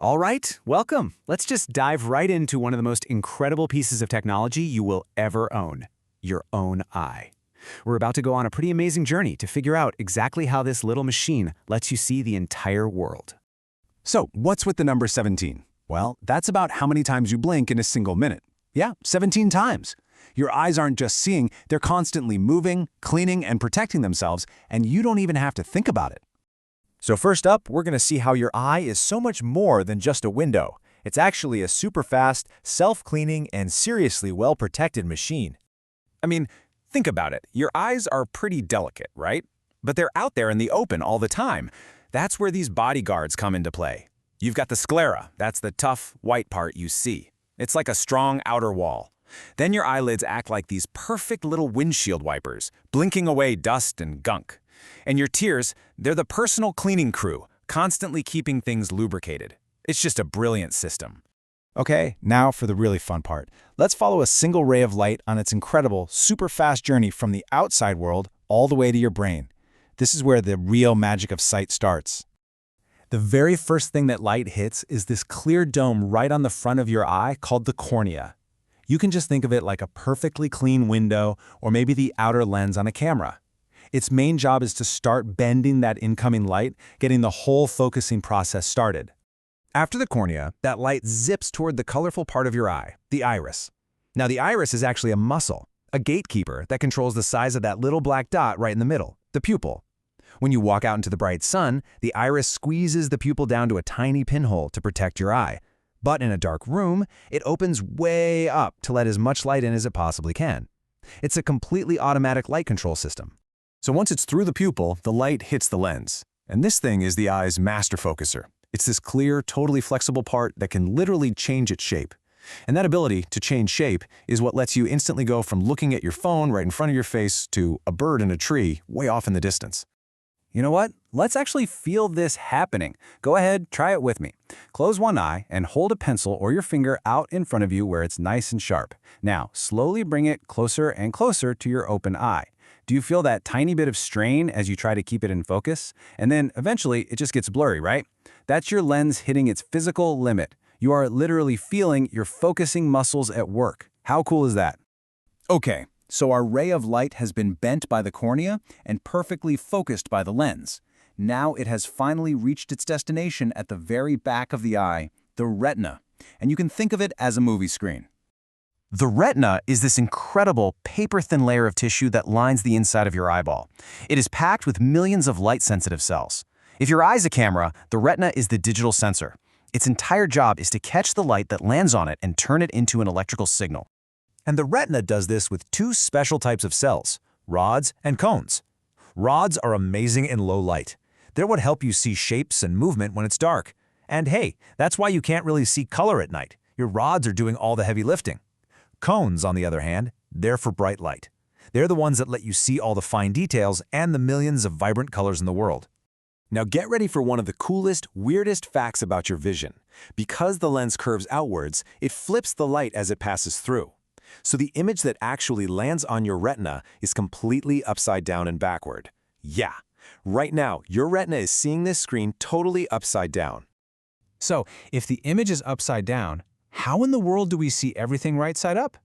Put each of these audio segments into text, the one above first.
All right, welcome. Let's just dive right into one of the most incredible pieces of technology you will ever own, your own eye. We're about to go on a pretty amazing journey to figure out exactly how this little machine lets you see the entire world. So, what's with the number 17? Well, that's about how many times you blink in a single minute. Yeah, 17 times. Your eyes aren't just seeing, they're constantly moving, cleaning, and protecting themselves, and you don't even have to think about it. So first up, we're going to see how your eye is so much more than just a window. It's actually a super fast, self-cleaning, and seriously well-protected machine. I mean, think about it. Your eyes are pretty delicate, right? But they're out there in the open all the time. That's where these bodyguards come into play. You've got the sclera. That's the tough, white part you see. It's like a strong outer wall. Then your eyelids act like these perfect little windshield wipers, blinking away dust and gunk. And your tears, they're the personal cleaning crew, constantly keeping things lubricated. It's just a brilliant system. Okay, now for the really fun part. Let's follow a single ray of light on its incredible, super fast journey from the outside world all the way to your brain. This is where the real magic of sight starts. The very first thing that light hits is this clear dome right on the front of your eye called the cornea. You can just think of it like a perfectly clean window or maybe the outer lens on a camera. Its main job is to start bending that incoming light, getting the whole focusing process started. After the cornea, that light zips toward the colorful part of your eye, the iris. Now, the iris is actually a muscle, a gatekeeper that controls the size of that little black dot right in the middle, the pupil. When you walk out into the bright sun, the iris squeezes the pupil down to a tiny pinhole to protect your eye. But in a dark room, it opens way up to let as much light in as it possibly can. It's a completely automatic light control system. So once it's through the pupil, the light hits the lens. And this thing is the eye's master focuser. It's this clear, totally flexible part that can literally change its shape. And that ability to change shape is what lets you instantly go from looking at your phone right in front of your face to a bird in a tree way off in the distance. You know what? Let's actually feel this happening. Go ahead, try it with me. Close one eye and hold a pencil or your finger out in front of you where it's nice and sharp. Now, slowly bring it closer and closer to your open eye. Do you feel that tiny bit of strain as you try to keep it in focus? And then eventually it just gets blurry, right? That's your lens hitting its physical limit. You are literally feeling your focusing muscles at work. How cool is that? Okay, so our ray of light has been bent by the cornea and perfectly focused by the lens. Now it has finally reached its destination at the very back of the eye, the retina. And you can think of it as a movie screen. The retina is this incredible paper-thin layer of tissue that lines the inside of your eyeball. It is packed with millions of light-sensitive cells. If your eye's a camera, the retina is the digital sensor. Its entire job is to catch the light that lands on it and turn it into an electrical signal. And the retina does this with two special types of cells, rods and cones. Rods are amazing in low light. They're what help you see shapes and movement when it's dark. And hey, that's why you can't really see color at night. Your rods are doing all the heavy lifting. Cones, on the other hand, they're for bright light. They're the ones that let you see all the fine details and the millions of vibrant colors in the world. Now get ready for one of the coolest, weirdest facts about your vision. Because the lens curves outwards, it flips the light as it passes through. So the image that actually lands on your retina is completely upside down and backward. Yeah, right now, your retina is seeing this screen totally upside down. So, if the image is upside down, how in the world do we see everything right side up?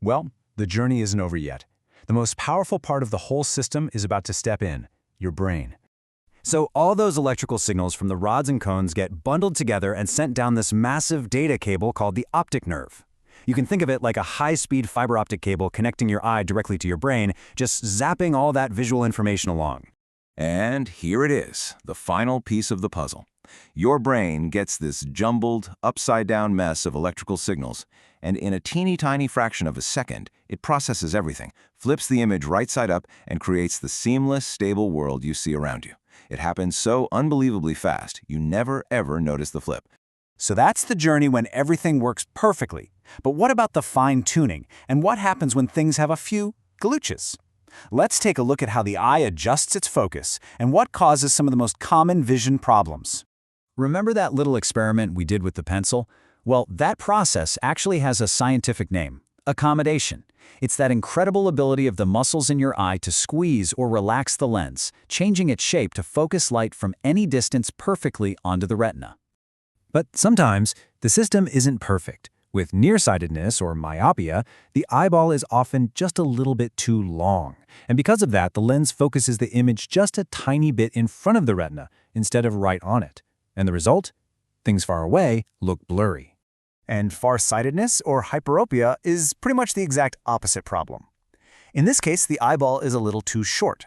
Well, the journey isn't over yet. The most powerful part of the whole system is about to step in, your brain. So all those electrical signals from the rods and cones get bundled together and sent down this massive data cable called the optic nerve. You can think of it like a high-speed fiber optic cable connecting your eye directly to your brain, just zapping all that visual information along. And here it is, the final piece of the puzzle. Your brain gets this jumbled, upside-down mess of electrical signals, and in a teeny-tiny fraction of a second, it processes everything, flips the image right side up, and creates the seamless, stable world you see around you. It happens so unbelievably fast, you never ever notice the flip. So that's the journey when everything works perfectly. But what about the fine-tuning, and what happens when things have a few glitches? Let's take a look at how the eye adjusts its focus and what causes some of the most common vision problems. Remember that little experiment we did with the pencil? Well, that process actually has a scientific name, accommodation. It's that incredible ability of the muscles in your eye to squeeze or relax the lens, changing its shape to focus light from any distance perfectly onto the retina. But sometimes, the system isn't perfect. With nearsightedness or myopia, the eyeball is often just a little bit too long. And because of that, the lens focuses the image just a tiny bit in front of the retina instead of right on it. And the result? Things far away look blurry. And farsightedness or hyperopia is pretty much the exact opposite problem. In this case, the eyeball is a little too short.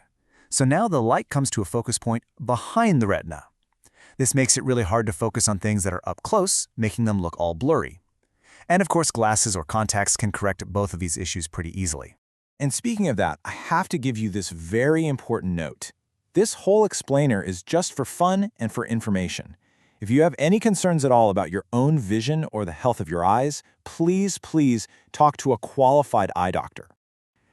So now the light comes to a focus point behind the retina. This makes it really hard to focus on things that are up close, making them look all blurry. And of course, glasses or contacts can correct both of these issues pretty easily. And speaking of that, I have to give you this very important note. This whole explainer is just for fun and for information. If you have any concerns at all about your own vision or the health of your eyes, please talk to a qualified eye doctor.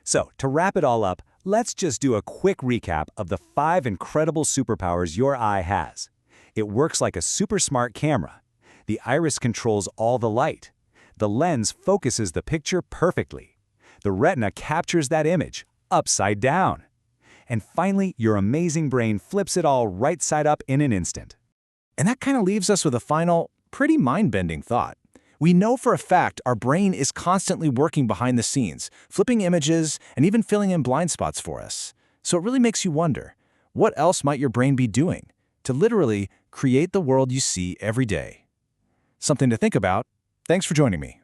So, to wrap it all up, let's just do a quick recap of the 5 incredible superpowers your eye has. It works like a super smart camera. The iris controls all the light. The lens focuses the picture perfectly. The retina captures that image, upside down. And finally, your amazing brain flips it all right side up in an instant. And that kind of leaves us with a final, pretty mind-bending thought. We know for a fact our brain is constantly working behind the scenes, flipping images and even filling in blind spots for us. So it really makes you wonder, what else might your brain be doing to literally create the world you see every day? Something to think about. Thanks for joining me.